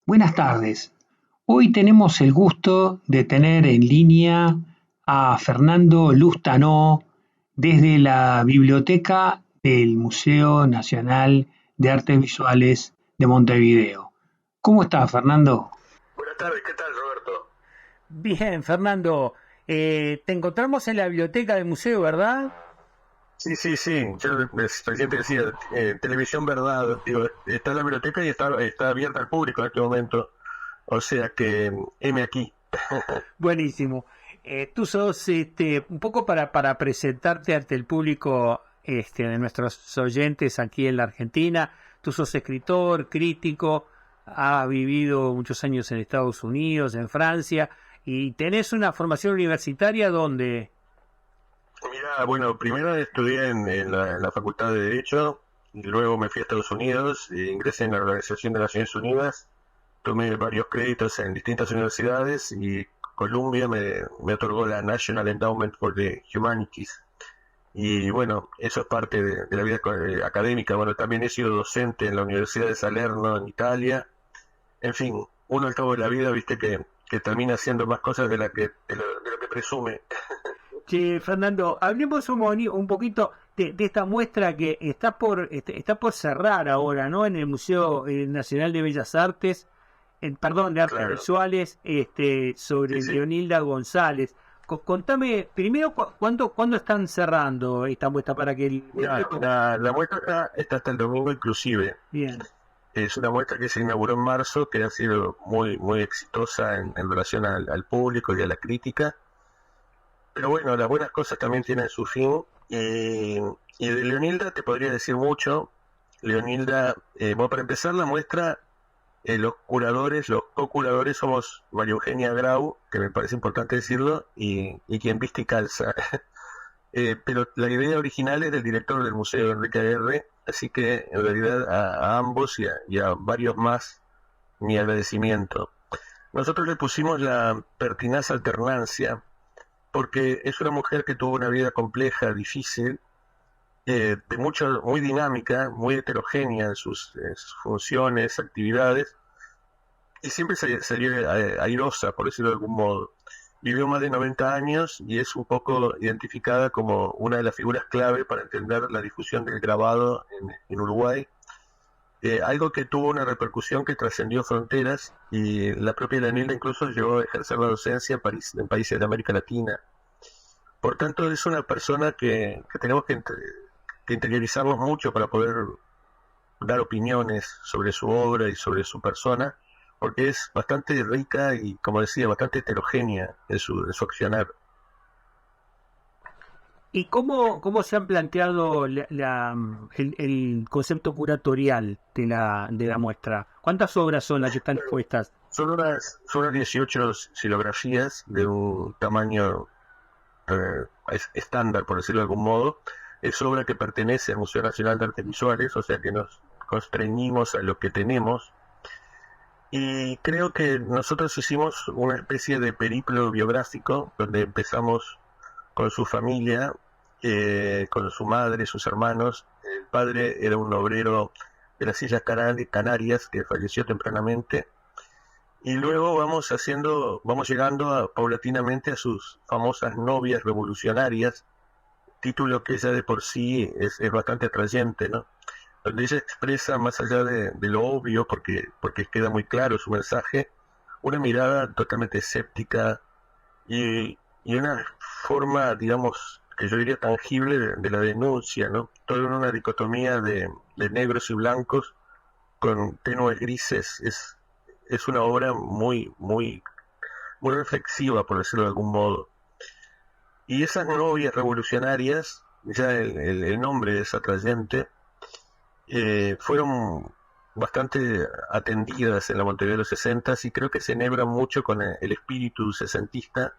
Buenas tardes. Hoy tenemos el gusto de tener en línea a Fernando Lustanó desde la biblioteca del Museo Nacional de Artes Visuales de Montevideo. ¿Cómo está, Fernando? Buenas tardes, ¿qué tal, Roberto? Bien, Fernando, te encontramos en la biblioteca del museo, ¿verdad? Sí, sí, sí, yo recién te decía, Televisión Verdad, digo, está en la biblioteca y está abierta al público en este momento, o sea que heme aquí. Buenísimo. Tú sos, un poco para presentarte ante el público, de nuestros oyentes aquí en la Argentina. Tú sos escritor, crítico, has vivido muchos años en Estados Unidos, en Francia, y tenés una formación universitaria donde... Mira, bueno, primero estudié en la Facultad de Derecho, y luego me fui a Estados Unidos, e ingresé en la Organización de Naciones Unidas, tomé varios créditos en distintas universidades y Columbia me otorgó la National Endowment for the Humanities. Y bueno, eso es parte de la vida académica. Bueno, también he sido docente en la Universidad de Salerno, en Italia. En fin, uno al cabo de la vida, viste que termina haciendo más cosas de lo que presume. Che, Fernando, hablemos un poquito de esta muestra que está por cerrar ahora, ¿no? En el Museo Nacional de Bellas Artes, perdón, de Artes Claro, Visuales, sí, sobre sí. Leonilda González. Contame primero cuándo están cerrando esta muestra para que el Mira, público... la muestra está hasta el domingo inclusive. Bien. Es una muestra que se inauguró en marzo, que ha sido muy, muy exitosa en relación al público y a la crítica. Pero bueno, las buenas cosas también tienen su fin. Y de Leonilda te podría decir mucho. Leonilda, bueno, para empezar la muestra, los co-curadores somos María Eugenia Grau, que me parece importante decirlo, y quien viste y calza. Pero la idea original es del director del museo, Enrique Aguerre, así que en realidad a ambos y a varios más mi agradecimiento. Nosotros le pusimos la pertinaz alternancia, porque es una mujer que tuvo una vida compleja, difícil, muy dinámica, muy heterogénea en sus funciones, actividades, y siempre salió airosa, por decirlo de algún modo. Vivió más de 90 años y es un poco identificada como una de las figuras clave para entender la difusión del grabado en Uruguay, algo que tuvo una repercusión que trascendió fronteras y la propia Daniela incluso llegó a ejercer la docencia en países de América Latina. Por tanto, es una persona que tenemos que interiorizarnos mucho para poder dar opiniones sobre su obra y sobre su persona, porque es bastante rica y, como decía, bastante heterogénea en su accionar. ¿Y cómo se han planteado el concepto curatorial de la muestra? ¿Cuántas obras son las que están expuestas? Son unas 18 silografías de un tamaño estándar, por decirlo de algún modo. Es obra que pertenece al Museo Nacional de Artes Visuales, o sea que nos constreñimos a lo que tenemos. Y creo que nosotros hicimos una especie de periplo biográfico, donde empezamos con su familia, con su madre, sus hermanos. El padre era un obrero de las Islas Canarias que falleció tempranamente. Y luego vamos llegando paulatinamente a sus famosas novias revolucionarias, título que ya de por sí es bastante atrayente, ¿no? Donde ella expresa, más allá de lo obvio, porque queda muy claro su mensaje, una mirada totalmente escéptica y una forma, digamos, que yo diría tangible de la denuncia, ¿no? Todo en una dicotomía de negros y blancos con tenues grises. Es una obra muy, muy, muy reflexiva, por decirlo de algún modo. Y esas novias revolucionarias, ya el nombre es atrayente, fueron bastante atendidas en la Montevideo de los 60 y creo que se enhebran mucho con el espíritu sesentista,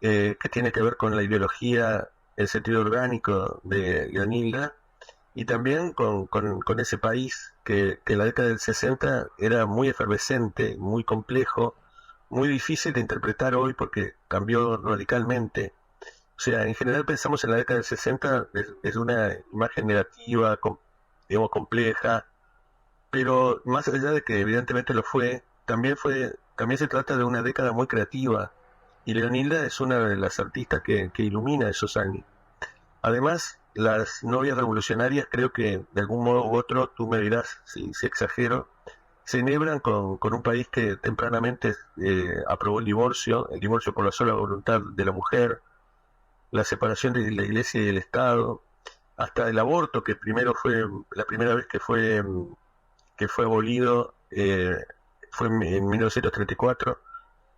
que tiene que ver con la ideología, el sentido orgánico de Leonilda y también con ese país que en la década del 60 era muy efervescente, muy complejo, muy difícil de interpretar hoy porque cambió radicalmente. O sea, en general pensamos en la década del 60 es una imagen negativa, digamos, compleja, Pero más allá de que evidentemente lo también se trata de una década muy creativa, y Leonilda es una de las artistas que ilumina esos años. Además, las novias revolucionarias, creo que de algún modo u otro, tú me dirás si exagero, se enhebran con un país que tempranamente aprobó el divorcio por la sola voluntad de la mujer, la separación de la iglesia y el Estado, hasta el aborto, que primero fue la primera vez que fue abolido, fue en 1934.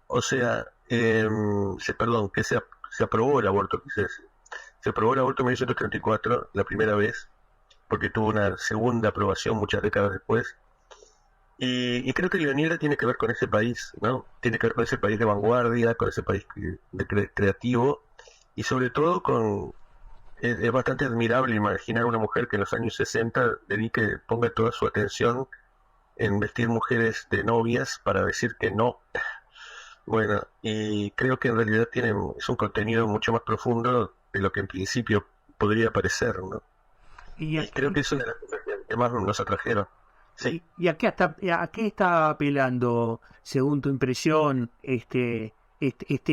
O sea, perdón, se aprobó el aborto, quise decir. Se aprobó el aborto en 1934, la primera vez, porque tuvo una segunda aprobación muchas décadas después. Y creo que Leonilda tiene que ver con ese país, ¿no? Tiene que ver con ese país de vanguardia, con ese país creativo, y sobre todo es bastante admirable imaginar una mujer que en los años 60 ponga toda su atención en vestir mujeres de novias para decir que no. Bueno, y creo que en realidad es un contenido mucho más profundo de lo que en principio podría parecer, ¿no? Y creo que es una de las cosas que más nos atrajeron. Sí. ¿Y a qué está apelando, según tu impresión, este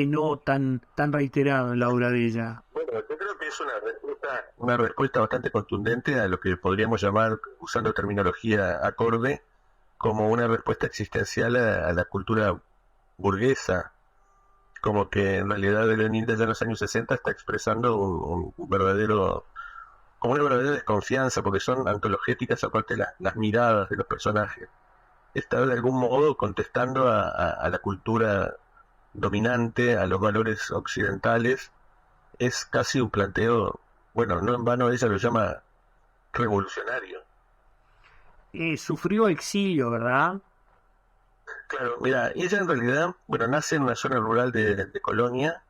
no tan reiterado en la obra de ella? Bueno, yo creo que es una respuesta bastante contundente a lo que podríamos llamar, usando terminología acorde, como una respuesta existencial a la cultura burguesa, como que en realidad Leonilda ya en los años 60 está expresando como una verdadera desconfianza, porque son antologéticas aparte las miradas de los personajes. Está de algún modo contestando a la cultura dominante, a los valores occidentales. Es casi un planteo, bueno, no en vano ella lo llama revolucionario. Sufrió exilio, ¿verdad? Claro, mira, ella en realidad, bueno, nace en una zona rural de Colonia.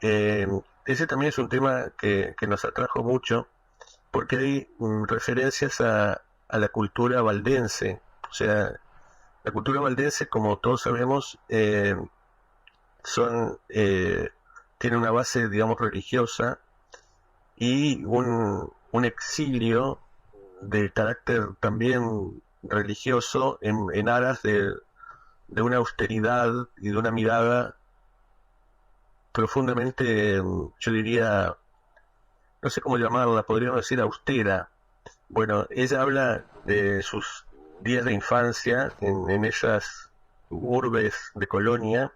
Ese también es un tema que nos atrajo mucho, porque hay referencias a la cultura valdense. O sea, la cultura valdense, como todos sabemos, tiene una base, digamos, religiosa, y un exilio de carácter también religioso en aras de una austeridad y de una mirada profundamente, yo diría, no sé cómo llamarla, podríamos decir austera. Bueno, ella habla de sus días de infancia en esas urbes de Colonia,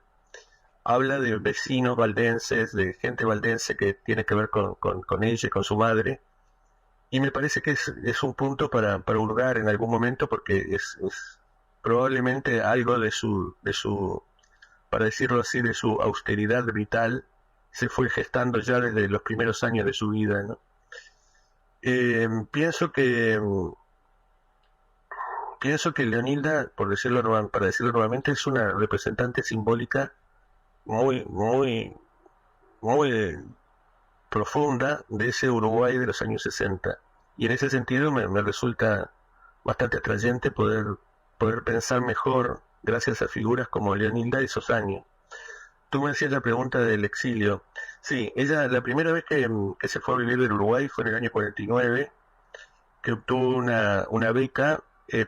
habla de vecinos valdenses, de gente valdense que tiene que ver con ella y con su madre, y me parece que es un punto para hurgar en algún momento, porque es probablemente algo de su, para decirlo así, de su austeridad vital se fue gestando ya desde los primeros años de su vida, ¿no? Pienso que Leonilda, para decirlo nuevamente, es una representante simbólica muy, muy, muy profunda de ese Uruguay de los años 60. Y en ese sentido me resulta bastante atrayente poder pensar mejor gracias a figuras como Leonilda esos años. Tú me hacías la pregunta del exilio. Sí, ella la primera vez que se fue a vivir del Uruguay fue en el año 49, que obtuvo una beca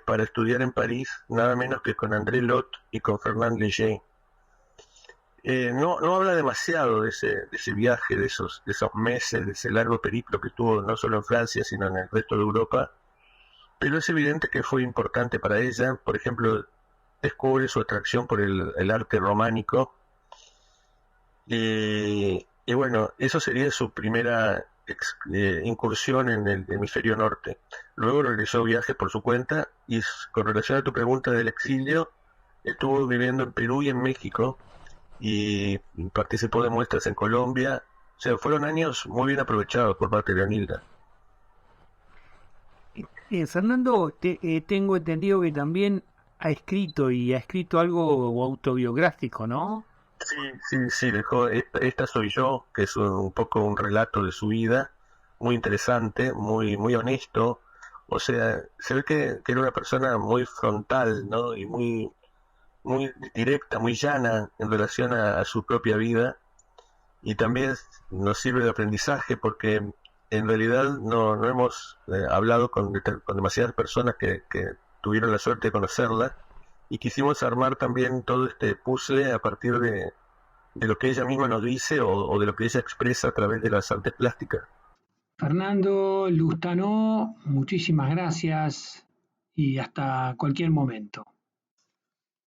para estudiar en París, nada menos que con André Lot y con Fernand Léger. No habla demasiado de ese viaje, de esos meses, de ese largo periplo que tuvo no solo en Francia, sino en el resto de Europa, pero es evidente que fue importante para ella. Por ejemplo, descubre su atracción por el arte románico, y bueno, eso sería su primera incursión en el hemisferio norte. Luego realizó viajes por su cuenta, y con relación a tu pregunta del exilio, estuvo viviendo en Perú y en México, y participó de muestras en Colombia. O sea, fueron años muy bien aprovechados por parte de Leonilda. Fernando, tengo entendido que también ha escrito algo autobiográfico, ¿no? Sí, dejó Esta soy yo, que es un poco un relato de su vida, muy interesante, muy, muy honesto. O sea, se ve que era una persona muy frontal, ¿no? Y muy, muy directa, muy llana en relación a su propia vida, y también nos sirve de aprendizaje, porque en realidad no hemos hablado con demasiadas personas que tuvieron la suerte de conocerla, y quisimos armar también todo este puzzle a partir de lo que ella misma nos dice o de lo que ella expresa a través de las artes plásticas. Fernando Lustanó, muchísimas gracias y hasta cualquier momento.